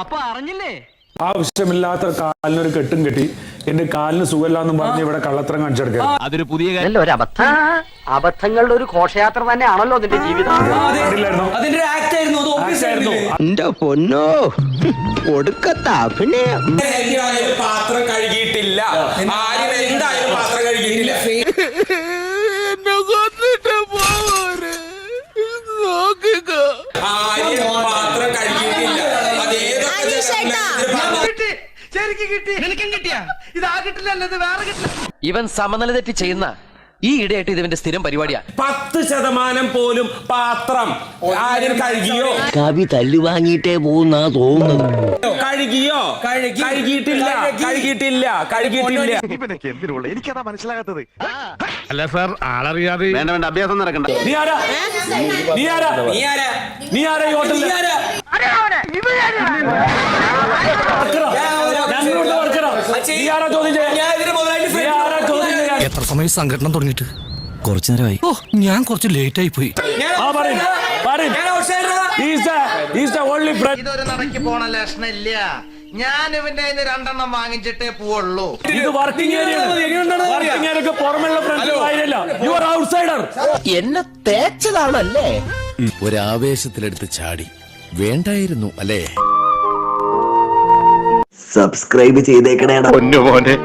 അപ്പൊ അറിഞ്ഞില്ലേ? ആവശ്യമില്ലാത്ത കാലിനൊരു കെട്ടും കെട്ടി എന്റെ കാലിന് സുഖമില്ലാന്ന് പറഞ്ഞ് ഇവിടെ കള്ളത്തരം കാണിച്ചെടുക്കുക. അതൊരു പുതിയ ഒരു അബദ്ധം. അബദ്ധങ്ങളുടെ ഒരു ഘോഷയാത്ര തന്നെയാണല്ലോ അതിന്റെ ജീവിതം. അതിന്റെ ആക്ട് ആയിരുന്നു. എന്റെ പൊന്നോ ഒടുക്കത്ത അഭിനയം. പാത്രം കഴുകിയിട്ടില്ല, ആരും എന്തായാലും പാത്രം കഴുകിയിട്ടില്ല. ആരും പാത്രം കഴുകിയിട്ടില്ല. ഇവൻ സമനില തെറ്റി ചെയ്യുന്ന ഈ ഇടയായിട്ട് ഇതിന്റെ സ്ഥിരം പരിപാടിയാ. 10% പോലും പാത്രം ആരും കഴുകിയോ? കവി തല്ലു വാങ്ങിയിട്ടേ പോകുന്നാ തോന്നുന്നത്. കഴുകിയോ? കഴുകിയിട്ടില്ല. എനിക്കതാ മനസ്സിലാകാത്തത്. അല്ല സാർ, ആളറിയാതെ വേണ്ട അഭ്യാസം നടക്കണ്ട. നീ ആരാ ഈ ഹോട്ടലിൽ? എത്ര സമയം സംഘടന തുടങ്ങിയിട്ട്? കുറച്ചു നേരമായി. ഓ, ഞാൻ കുറച്ച് ലേറ്റ് ആയി പോയി. ഇതൊരു നടക്കി പോണ ലക്ഷണില്ല. ഞാൻ ഇവന്റെ 2 വാങ്ങിച്ചിട്ടേ പോവുള്ളൂ. ഇത് വർക്കിംഗ് ഏരിയക്ക് പുറമെയുള്ള എന്നെ തേച്ചതാണല്ലേ? ഒരാവേശത്തിലെടുത്ത് ചാടി വേണ്ടായിരുന്നു അല്ലേ? സബ്സ്ക്രൈബ് ചെയ്തേക്കണേടാ. പൊന്നു മോനെ.